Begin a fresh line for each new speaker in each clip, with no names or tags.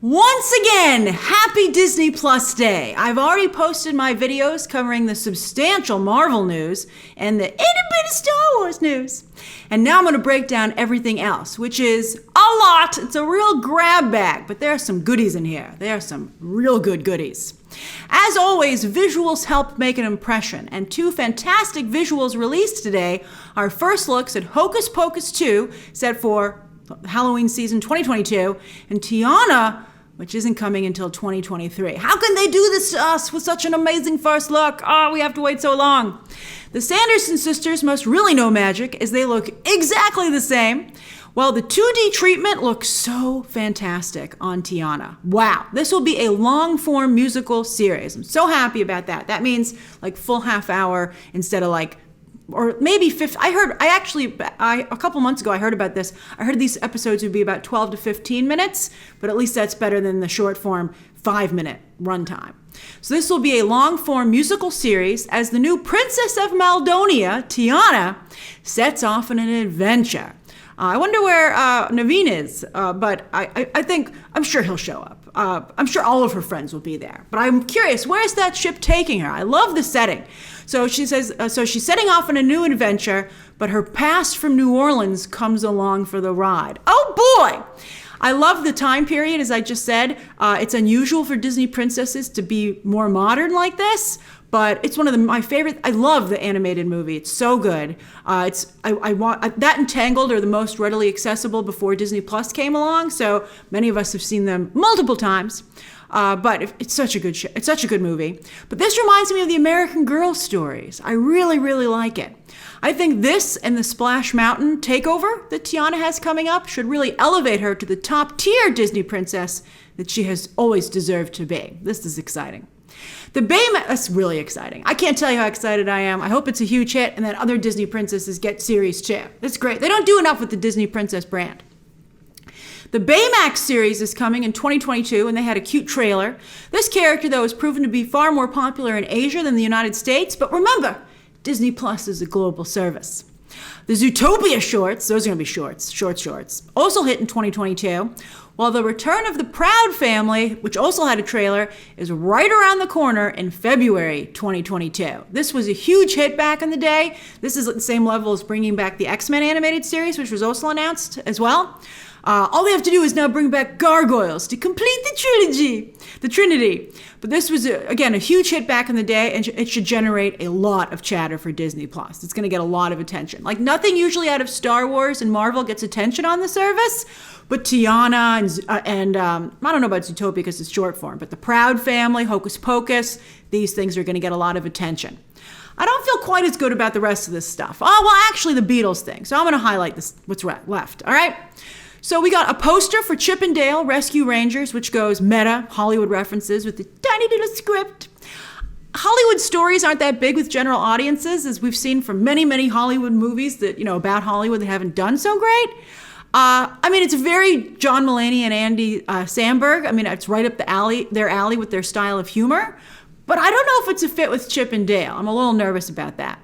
Once again, happy Disney Plus Day. I've already posted my videos covering the substantial Marvel news and the itty bitty Star Wars news. And now I'm going to break down everything else, which is a lot. It's a real grab bag, but there are some goodies in here. There are some real good goodies. As always, visuals help make an impression, and two fantastic visuals released today are first looks at Hocus Pocus 2, set for Halloween season 2022, and Tiana, which isn't coming until 2023. How can they do this to us with such an amazing first look? Oh, we have to wait so long. The Sanderson sisters must really know magic, as they look exactly the same. Well, the 2D treatment looks so fantastic on Tiana. Wow, this will be a long-form musical series. I'm so happy about that. That means like full half hour instead of like, or maybe 50. A couple months ago, I heard about this. I heard these episodes would be about 12 to 15 minutes, but at least that's better than the short form 5-minute runtime. So this will be a long-form musical series as the new Princess of Maldonia, Tiana, sets off on an adventure. I wonder where Naveen is, but I'm sure he'll show up. I'm sure all of her friends will be there. But I'm curious, where is that ship taking her? I love the setting. So she says, so she's setting off on a new adventure, but her past from New Orleans comes along for the ride. Oh boy! I love the time period, as I just said. It's unusual for Disney princesses to be more modern like this, but it's one of my favorite. I love the animated movie. It's so good. That and Tangled are the most readily accessible before Disney Plus came along, so many of us have seen them multiple times. But it's such a good show. It's such a good movie. But this reminds me of the American Girl stories. I really, really like it. I think this and the Splash Mountain takeover that Tiana has coming up should really elevate her to the top tier Disney princess that she has always deserved to be. This is exciting. The Baymax, that's really exciting. I can't tell you how excited I am. I hope it's a huge hit and that other Disney princesses get series too. That's great. They don't do enough with the Disney princess brand. The Baymax series is coming in 2022, and they had a cute trailer. This character, though, is proven to be far more popular in Asia than the United States, but remember, Disney Plus is a global service. The Zootopia shorts, those are going to be shorts, also hit in 2022, while the return of the Proud Family, which also had a trailer, is right around the corner in February 2022. This was a huge hit back in the day. This is at the same level as bringing back the X-Men animated series, which was also announced as well. All they have to do is now bring back gargoyles to complete the Trinity. But this was, again, a huge hit back in the day, and it should generate a lot of chatter for Disney Plus. It's going to get a lot of attention. Like, nothing usually out of Star Wars and Marvel gets attention on the service, but Tiana and I don't know about Zootopia because it's short form, but the Proud Family, Hocus Pocus, these things are going to get a lot of attention. I don't feel quite as good about the rest of this stuff. Oh, well, actually, the Beatles thing. So I'm going to highlight this, what's left, all right? So we got a poster for Chip and Dale Rescue Rangers, which goes meta, Hollywood references with the tiny little script. Hollywood stories aren't that big with general audiences, as we've seen from many, many Hollywood movies that, about Hollywood that haven't done so great. It's very John Mulaney and Andy Samberg. It's right up their alley with their style of humor. But I don't know if it's a fit with Chip and Dale. I'm a little nervous about that.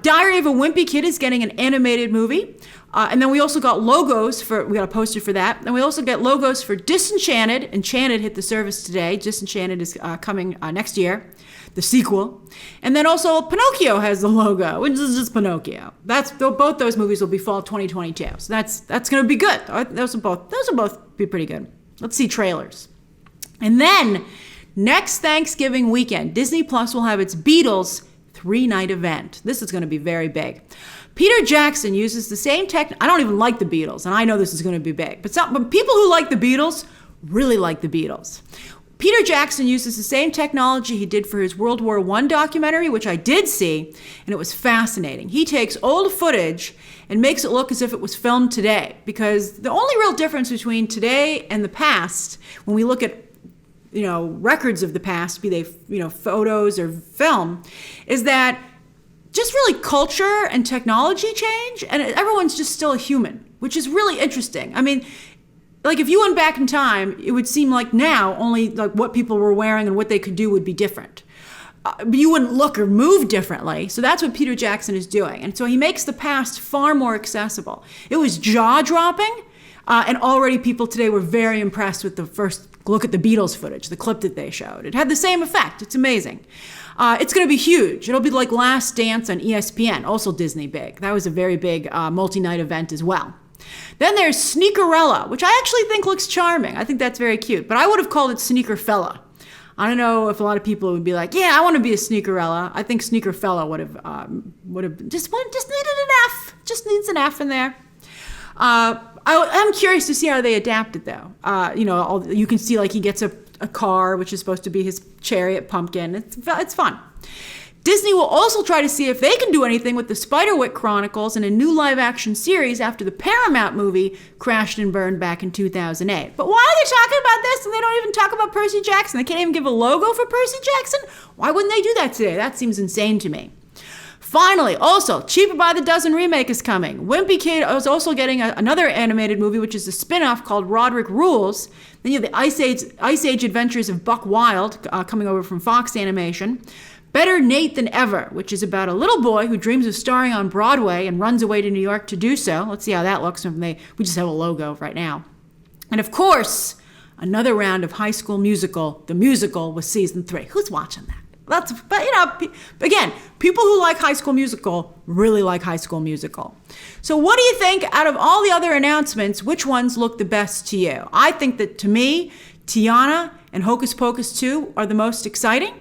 Diary of a Wimpy Kid is getting an animated movie. And then we also got we got a poster for that. And we also get logos for Disenchanted. Enchanted hit the service today. Disenchanted is coming next year, the sequel. And then also Pinocchio has the logo, which is just Pinocchio. Both those movies will be fall 2022. So that's going to be good. Those will both be pretty good. Let's see trailers. And then next Thanksgiving weekend, Disney Plus will have its Beatles 3-night event. This is going to be very big. Peter Jackson uses the same I don't even like the Beatles, and I know this is going to be big, but people who like the Beatles really like the Beatles. Peter Jackson uses the same technology he did for his World War I documentary, which I did see, and it was fascinating. He takes old footage and makes it look as if it was filmed today, because the only real difference between today and the past, when we look at records of the past, be they, photos or film, is that just really culture and technology change, and everyone's just still a human, which is really interesting. If you went back in time, it would seem like now only like what people were wearing and what they could do would be different. But you wouldn't look or move differently. So that's what Peter Jackson is doing. And so he makes the past far more accessible. It was jaw-dropping. And already people today were very impressed with the first look at the Beatles footage, the clip that they showed. It had the same effect. It's amazing. It's going to be huge. It'll be like Last Dance on ESPN, also Disney big. That was a very big multi-night event as well. Then there's Sneakerella, which I actually think looks charming. I think that's very cute, but I would have called it Sneaker Fella. I don't know if a lot of people would be like, yeah, I want to be a Sneakerella. I think Sneaker Fella would have just needed an F. Just needs an F in there. I'm curious to see how they adapt it though. You can see like he gets a car, which is supposed to be his chariot pumpkin. It's fun. Disney will also try to see if they can do anything with the Spiderwick Chronicles in a new live-action series after the Paramount movie crashed and burned back in 2008. But why are they talking about this and they don't even talk about Percy Jackson? They can't even give a logo for Percy Jackson? Why wouldn't they do that today? That seems insane to me. Finally, also, Cheaper by the Dozen remake is coming. Wimpy Kid is also getting another animated movie, which is a spin-off called Roderick Rules. Then you have the Ice Age Adventures of Buck Wild coming over from Fox Animation. Better Nate Than Ever, which is about a little boy who dreams of starring on Broadway and runs away to New York to do so. Let's see how that looks. We just have a logo right now. And of course, another round of High School Musical, the musical with season 3. Who's watching that? Again, people who like High School Musical really like High School Musical. So what do you think out of all the other announcements, which ones look the best to you? I think that to me, Tiana and Hocus Pocus 2 are the most exciting.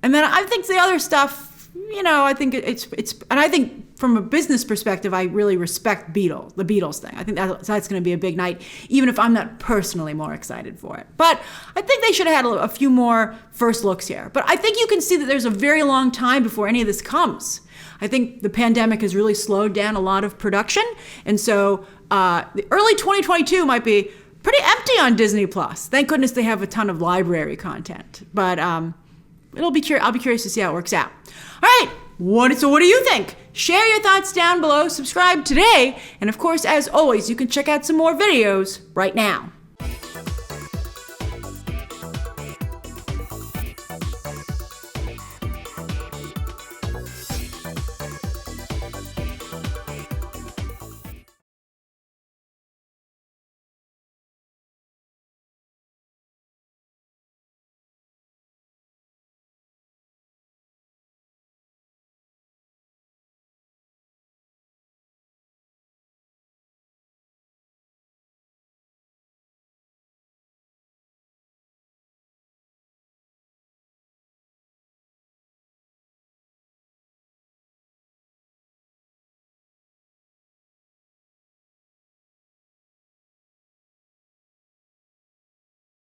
And then I think the other stuff, I think and I think from a business perspective, I really respect the Beatles thing. I think that's going to be a big night, even if I'm not personally more excited for it. But I think they should have had a few more first looks here. But I think you can see that there's a very long time before any of this comes. I think the pandemic has really slowed down a lot of production. And so the early 2022 might be pretty empty on Disney+. Thank goodness they have a ton of library content. But I'll be curious to see how it works out. All right, so what do you think? Share your thoughts down below, subscribe today, and of course, as always, you can check out some more videos right now.